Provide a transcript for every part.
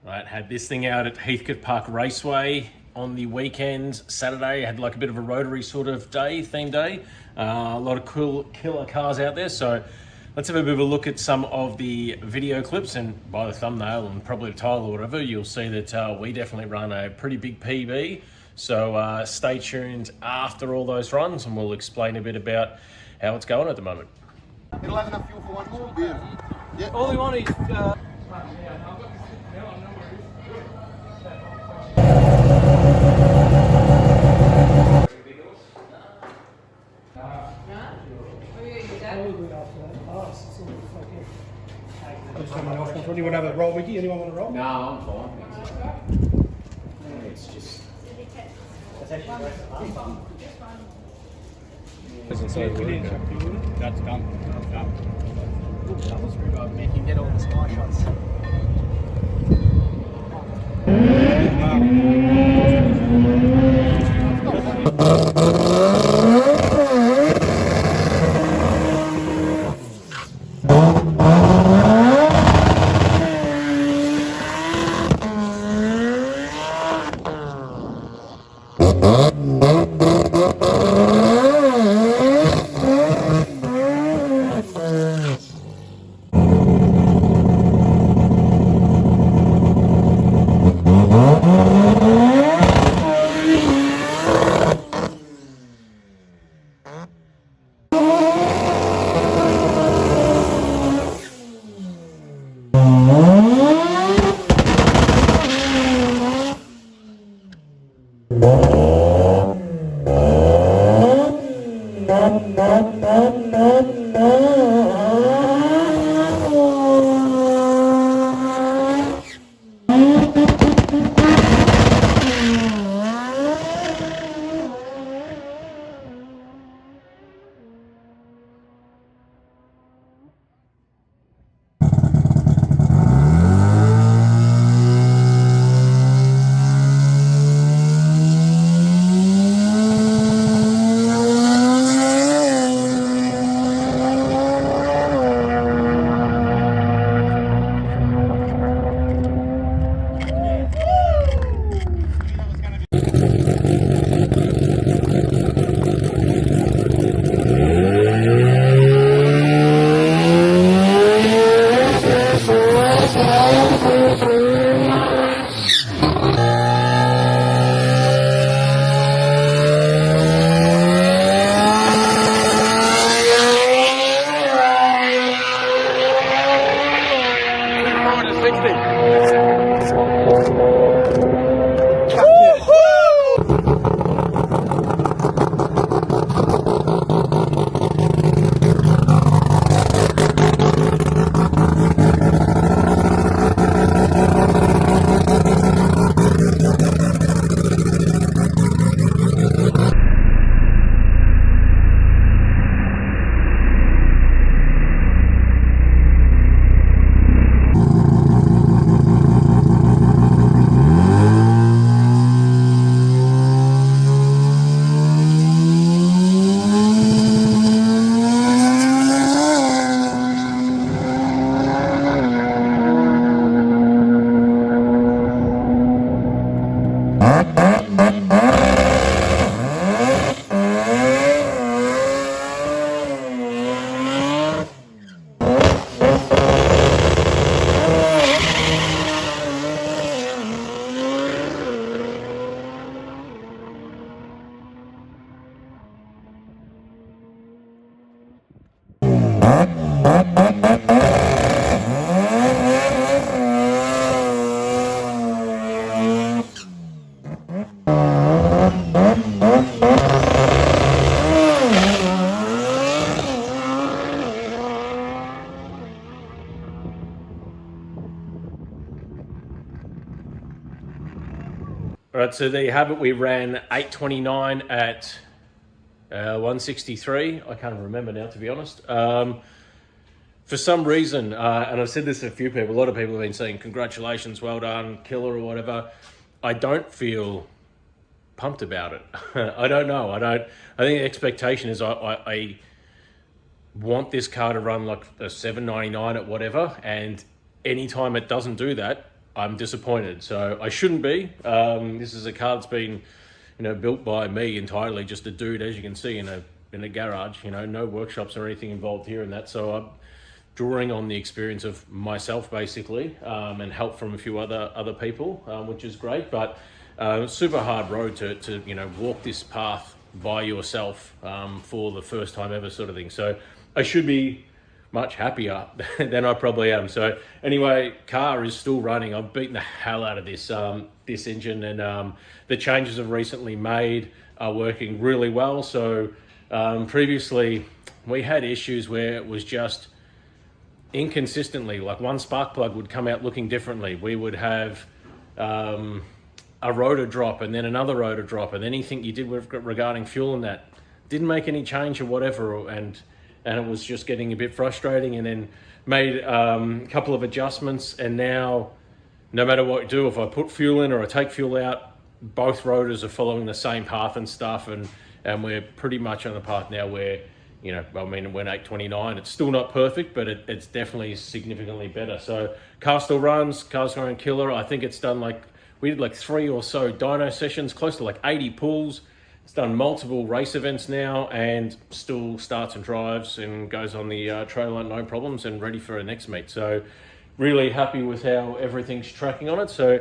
Right, had this thing out at Heathcote Park Raceway on the weekend. Saturday had like a bit of a rotary sort of day, theme day. A lot of cool killer cars out there. So let's have a bit of a look at some of the video clips, and by the thumbnail and probably the title or whatever, you'll see that we definitely run a pretty big PB. So stay tuned after all those runs and we'll explain a bit about how it's going at the moment. It'll have enough fuel for one more beer. Yeah. All we want is Anyone have a roll, Ricky? Anyone want to roll? no, I'm fine. It's just That's done. that's done. That was rhubarb, man. You can get all the sky shots. All right, so there you have it. We ran 829 at 163. I can't remember now, to be honest. For some reason, and I've said this to a few people, a lot of people have been saying, congratulations, well done, killer or whatever. I don't feel pumped about it. I don't know. I think the expectation is I want this car to run like a 799 at whatever, and anytime it doesn't do that, I'm disappointed. So I shouldn't be. This is a car that's been, built by me entirely, just a dude, as you can see, in a garage. No workshops or anything involved here and that. So I'm drawing on the experience of myself basically, and help from a few other people, which is great. But super hard road to walk this path by yourself for the first time ever, sort of thing. So I should be much happier than I probably am. So anyway, car is still running. I've beaten the hell out of this this engine, and the changes I've recently made are working really well. So previously we had issues where it was just inconsistently, like one spark plug would come out looking differently. We would have a rotor drop and then another rotor drop, and anything you did regarding fuel and that didn't make any change or whatever, and it was just getting a bit frustrating. And then made a couple of adjustments, and now no matter what you do, if I put fuel in or I take fuel out, both rotors are following the same path and stuff, and we're pretty much on the path now where, we're 829. It's still not perfect, but it's definitely significantly better. So car still runs, car's going killer. I think it's done we did 3 or so dyno sessions, close to 80 pulls. It's done multiple race events now, and still starts and drives and goes on the trailer, no problems, and ready for the next meet. So really happy with how everything's tracking on it. So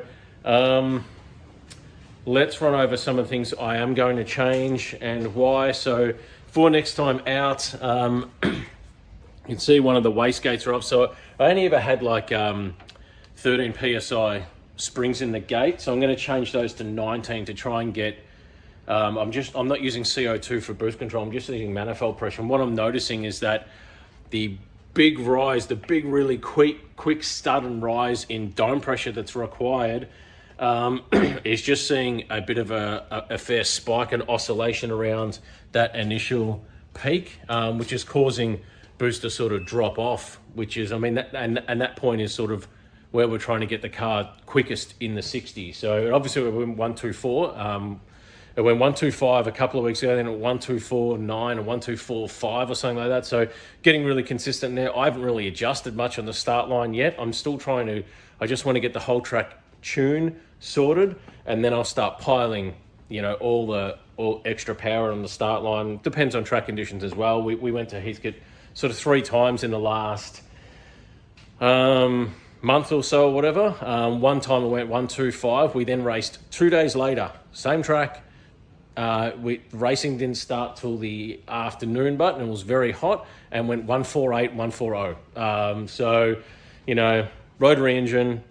let's run over some of the things I am going to change and why. So for next time out, you can see one of the wastegates are off. So I only ever had 13 PSI springs in the gate. So I'm going to change those to 19 to try and get, I'm not using CO2 for boost control. I'm just using manifold pressure. And what I'm noticing is that the big rise, the big really quick sudden rise in dome pressure that's required, is just seeing a bit of a fair spike and oscillation around that initial peak, which is causing boost to sort of drop off, which is, that point is sort of where we're trying to get the car quickest in the 60s. So obviously we went 124, it went 125 a couple of weeks ago, then it went 124.9 or 124.5 or something like that. So getting really consistent there. I haven't really adjusted much on the start line yet. I'm still I just want to get the whole track tune sorted, and then I'll start piling, all extra power on the start line. Depends on track conditions as well. We went to Heathcote sort of 3 times in the last month or so or whatever. One time I went 125. We then raced 2 days later, same track. Racing didn't start till the afternoon, but it was very hot, and went 148, 140. So, rotary engine,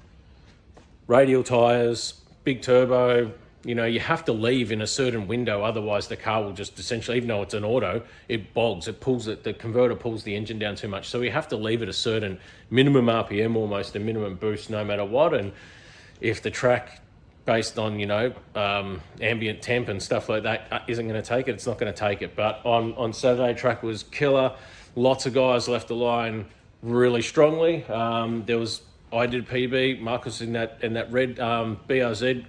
radial tires, big turbo, you have to leave in a certain window, otherwise the car will just essentially, even though it's an auto, it bogs, the converter pulls the engine down too much. So we have to leave it a certain minimum RPM, almost a minimum boost, no matter what. And if the track, based on, ambient temp and stuff like that, isn't going to take it, it's not going to take it. But on Saturday, track was killer. Lots of guys left the line really strongly. I did PB, Marcus in that red BRZ,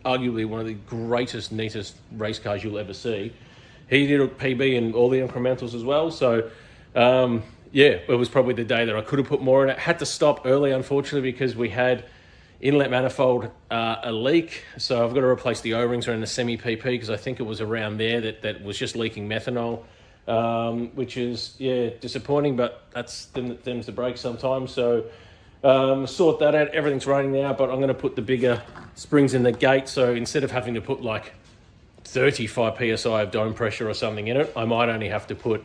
arguably one of the greatest, neatest race cars you'll ever see. He did a PB in all the incrementals as well. So, it was probably the day that I could have put more in it. Had to stop early, unfortunately, because we had inlet manifold a leak. So I've got to replace the O-rings around the semi-PP, because I think it was around there that was just leaking methanol, which is, disappointing, but that's them's the break sometimes. So sort that out. Everything's running now, but I'm going to put the bigger springs in the gate. So instead of having to put 35 PSI of dome pressure or something in it, I might only have to put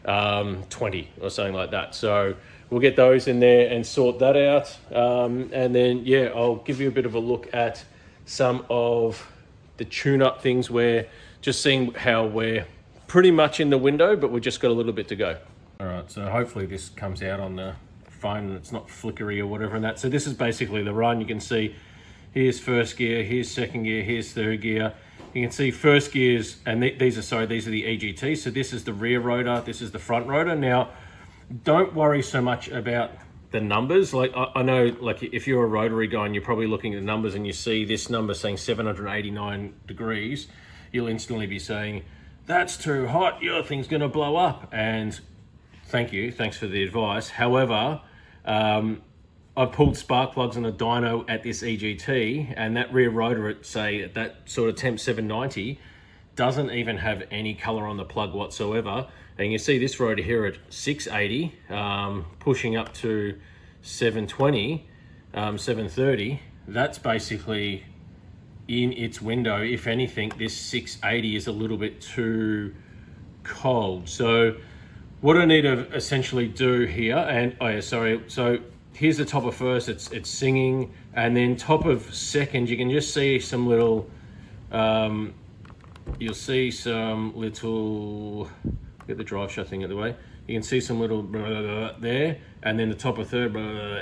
20 or something like that. So we'll get those in there and sort that out. And then, I'll give you a bit of a look at some of the tune-up things, where just seeing how we're pretty much in the window, but we've just got a little bit to go. All right, so hopefully this comes out on the phone and it's not flickery or whatever and that. So this is basically the run. You can see here's first gear, here's second gear, here's third gear. You can see first gears, and these are the EGT. So this is the rear rotor, this is the front rotor. Now, don't worry so much about the numbers. I know, if you're a rotary guy and you're probably looking at the numbers and you see this number saying 789 degrees, you'll instantly be saying, that's too hot, your thing's gonna blow up. And thanks for the advice. However, I've pulled spark plugs on a dyno at this EGT, and that rear rotor at, say, at that sort of temp 790 doesn't even have any color on the plug whatsoever. And you see this rotor here at 680, pushing up to 720, 730. That's basically in its window. If anything, this 680 is a little bit too cold. So what I need to essentially do here, and oh yeah, sorry, so here's the top of first, it's singing, and then top of second, you can just see some little, you'll see some little, get the drive shaft thing out of the way, you can see some little there, and then the top of third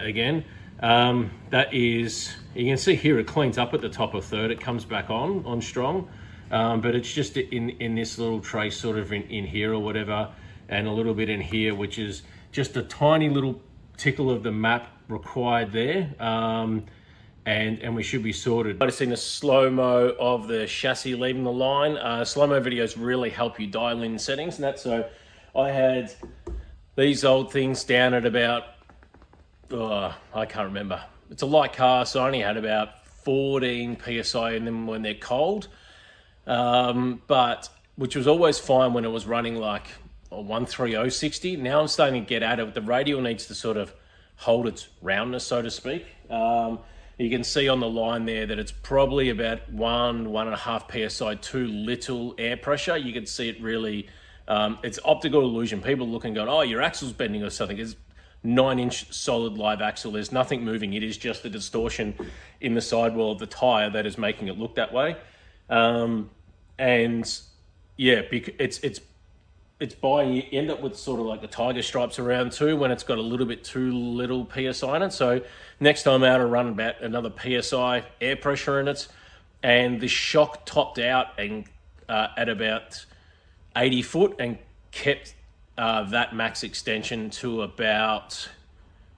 again. That is, you can see here it cleans up at the top of third, it comes back on strong, but it's just in this little trace sort of in here or whatever, and a little bit in here, which is just a tiny little tickle of the map required there, and we should be sorted. I've seen the slow-mo of the chassis leaving the line. Slow-mo videos really help you dial in settings and that, so I had these old things down at about, I can't remember. It's a light car, so I only had about 14 PSI in them when they're cold, but which was always fine when it was running like a 13060. Now I'm starting to get at it. The radial needs to sort of hold its roundness, so to speak. You can see on the line there that it's probably about 1.5 PSI too little air pressure. You can see it really, it's optical illusion. People look and go, oh, your axle's bending or something. It's 9-inch solid live axle. There's nothing moving. It is just the distortion in the sidewall of the tire that is making it look that way. And yeah, it's by, you end up with sort of like the tiger stripes around too when it's got a little bit too little PSI in it. So next time out, I'll run about another PSI air pressure in it. And the shock topped out and at about 80 foot and kept that max extension to about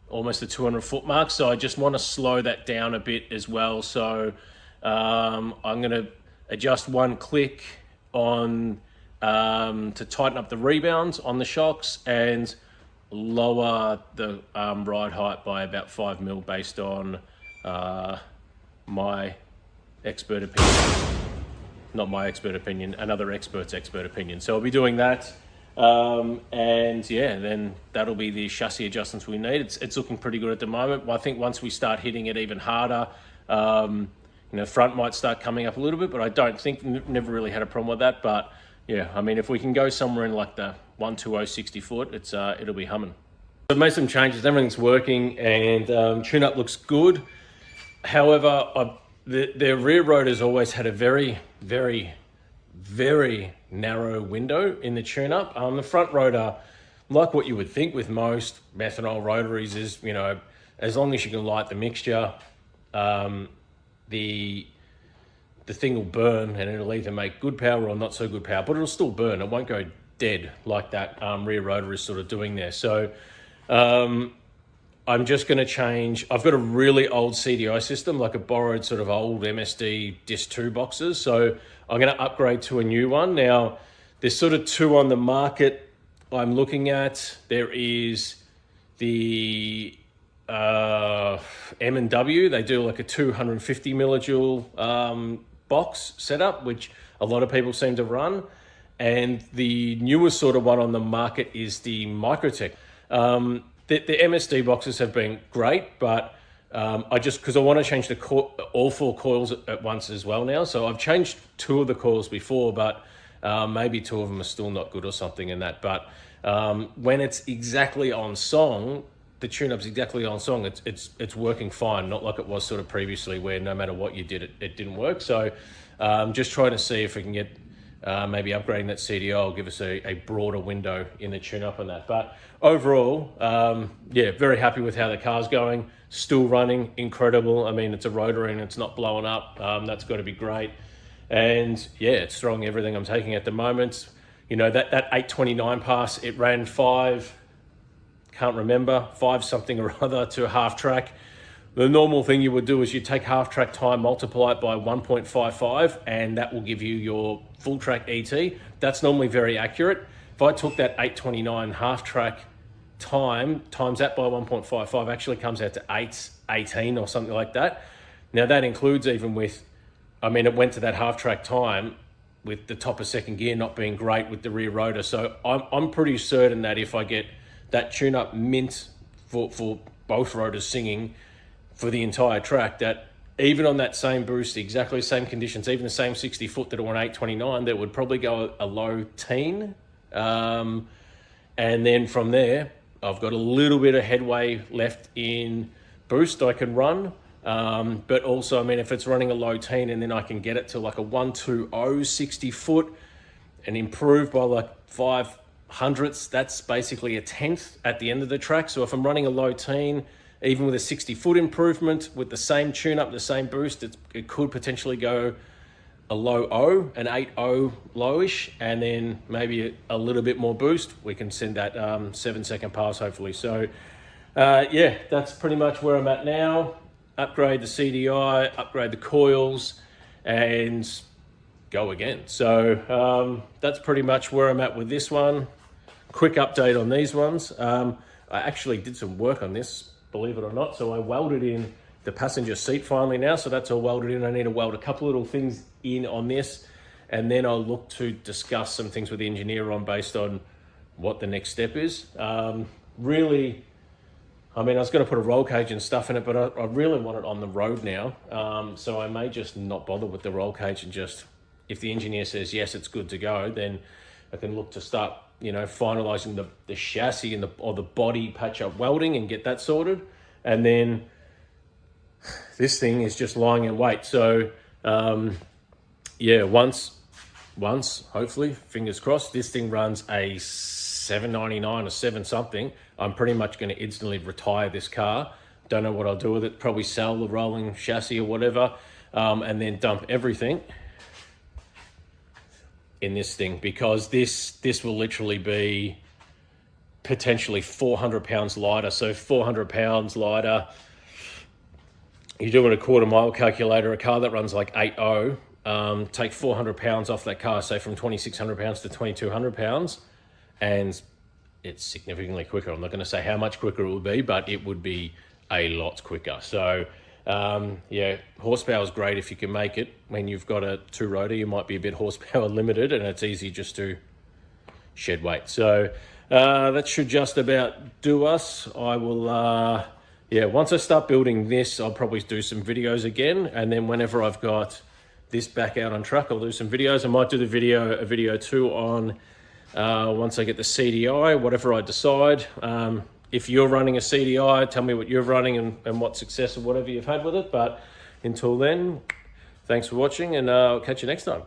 almost the 200 foot mark. So I just want to slow that down a bit as well. So I'm going to adjust one click on to tighten up the rebounds on the shocks and lower the ride height by about 5 mil based on my expert opinion. Not my expert opinion, another expert's expert opinion. So I'll be doing that. And yeah, then that'll be the chassis adjustments we need. It's looking pretty good at the moment. I think once we start hitting it even harder, you know, front might start coming up a little bit, but I don't think, never really had a problem with that. But yeah, I mean, if we can go somewhere in like the 120 60 foot, it'll be humming. I've made some changes, everything's working, and tune-up looks good. However, the rear rotors always had a very, very, very narrow window in the tune-up. The front rotor, like what you would think with most methanol rotaries, is, you know, as long as you can light the mixture, the thing will burn, and it'll either make good power or not so good power, but it'll still burn. It won't go dead like that rear rotor is sort of doing there. So I'm just going to change. I've got a really old CDI system, like a borrowed sort of old MSD Disc 2 boxes. So I'm going to upgrade to a new one. Now, there's sort of two on the market I'm looking at. There is the M&W. They do like a 250 millijoule box setup, which a lot of people seem to run. And the newest sort of one on the market is the Microtech. The MSD boxes have been great, but because I want to change all 4 coils at once as well now. So I've changed 2 of the coils before, but maybe 2 of them are still not good or something in that. But when it's exactly on song, the tune-up's exactly on song, it's working fine, not like it was sort of previously where no matter what you did, it didn't work. So just trying to see if we can get maybe upgrading that CDI will give us a broader window in the tune-up on that. But overall, yeah, very happy with how the car's going. Still running, incredible. I mean, it's a rotary and it's not blowing up. That's got to be great. And yeah, it's throwing everything I'm taking at the moment. You know, that 829 pass, it ran 5 something or other to half track. The normal thing you would do is you take half track time, multiply it by 1.55, and that will give you your full track ET. That's normally very accurate. If I took that 829 half track time times that by 1.55 actually comes out to 8:18 or something like that. Now that includes even with, I mean, it went to that half track time with the top of second gear not being great with the rear rotor. So I'm pretty certain that if I get that tune up mint for both rotors singing for the entire track, that even on that same boost, exactly the same conditions, even the same 60 foot that are on 829, that would probably go a low teen. And then from there, I've got a little bit of headway left in boost I can run. But also, I mean, if it's running a low teen and then I can get it to like a 120 60 foot and improve by like 5/100ths, that's basically a 10th at the end of the track. So if I'm running a low teen, even with a 60 foot improvement, with the same tune up, the same boost, it could potentially go a low O, an 8.0 lowish, and then maybe a little bit more boost. We can send that 7-second pass hopefully. So yeah, that's pretty much where I'm at now. Upgrade the CDI, upgrade the coils, and go again. So that's pretty much where I'm at with this one. Quick update on these ones. I actually did some work on this, believe it or not. So I welded in the passenger seat finally now. So that's all welded in. I need to weld a couple little things in on this, and then I'll look to discuss some things with the engineer on based on what the next step is. Really, I mean, I was going to put a roll cage and stuff in it, but I really want it on the road now. So I may just not bother with the roll cage and just, if the engineer says, yes, it's good to go, then I can look to start, you know, finalizing the chassis and or the body patch up welding and get that sorted. And then this thing is just lying in wait. So yeah, once, hopefully, fingers crossed, this thing runs a 799 or 7 something, I'm pretty much going to instantly retire this car. Don't know what I'll do with it. Probably sell the rolling chassis or whatever, and then dump everything in this thing, because this will literally be potentially 400 pounds lighter. So 400 pounds lighter, you're doing a quarter mile calculator, a car that runs like 8.0, take 400 pounds off that car, say from 2,600 pounds to 2,200 pounds, and it's significantly quicker. I'm not going to say how much quicker it would be, but it would be a lot quicker. So yeah, horsepower is great if you can make it. When you've got a 2-rotor, you might be a bit horsepower limited, and it's easy just to shed weight. So that should just about do us. I will, yeah, once I start building this, I'll probably do some videos again, and then whenever I've got this back out on track, I'll do some videos. I might do a video too on once I get the CDI, whatever I decide. If you're running a CDI, tell me what you're running and what success or whatever you've had with it. But until then, thanks for watching, and I'll catch you next time.